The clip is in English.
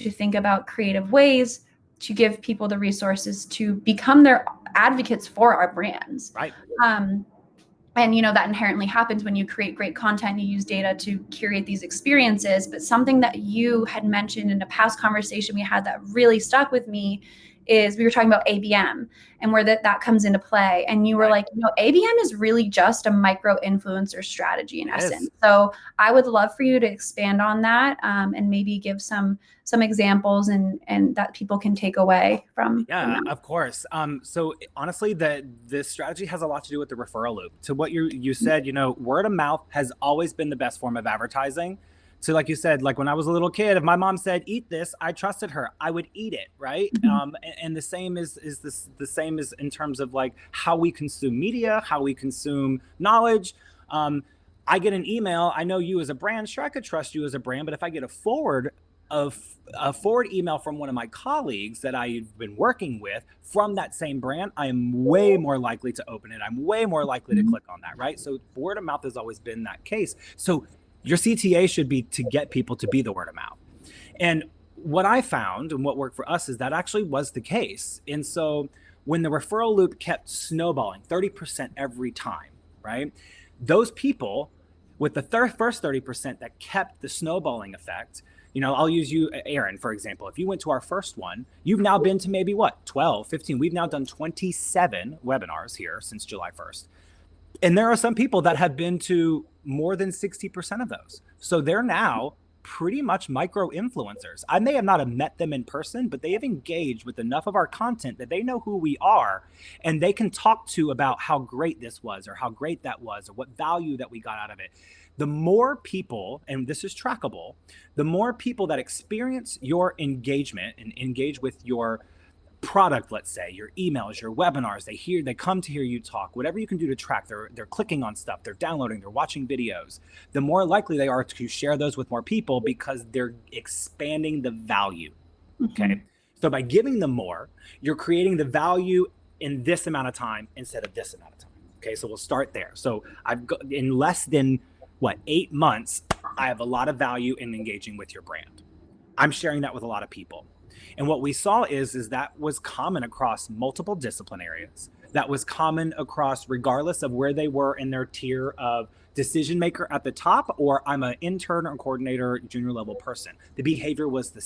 to think about creative ways to give people the resources to become their advocates for our brands. Right. And, that inherently happens when you create great content, you use data to curate these experiences. But something that you had mentioned in a past conversation we had that really stuck with me is we were talking about ABM and where that comes into play. And you were like, ABM is really just a micro influencer strategy in essence. So I would love for you to expand on that and maybe give some examples and that people can take away from. Yeah, of course. So honestly, this strategy has a lot to do with the referral loop. To what you said, word of mouth has always been the best form of advertising. So like you said, like when I was a little kid, if my mom said, eat this, I trusted her, I would eat it. Right. And the same is the same as in terms of like how we consume media, how we consume knowledge. I get an email. I know you as a brand, sure, I could trust you as a brand, but if I get a forward email from one of my colleagues that I've been working with from that same brand, I am way more likely to open it. I'm way more likely to click on that. Right. So word of mouth has always been that case. So your CTA should be to get people to be the word of mouth. And what I found and what worked for us is that actually was the case. And so when the referral loop kept snowballing 30% every time, right? Those people with the first 30% that kept the snowballing effect, I'll use you, Aaron, for example. If you went to our first one, you've now been to maybe 12, 15. We've now done 27 webinars here since July 1st. And there are some people that have been to more than 60% of those. So they're now pretty much micro influencers. I may have not have met them in person, but they have engaged with enough of our content that they know who we are and they can talk to about how great this was or how great that was or what value that we got out of it. The more people, and this is trackable, the more people that experience your engagement and engage with your product, let's say your emails, your webinars, they come to hear you talk, whatever you can do to track, they're clicking on stuff, they're downloading, they're watching videos, the more likely they are to share those with more people because they're expanding the value. Okay. So by giving them more, you're creating the value in this amount of time instead of this amount of time. Okay. So we'll start there. So in less than 8 months, I have a lot of value in engaging with your brand. I'm sharing that with a lot of people. And what we saw is that was common across multiple discipline areas. That was common across regardless of where they were in their tier of decision maker at the top, or I'm an intern or coordinator, junior level person. The behavior was the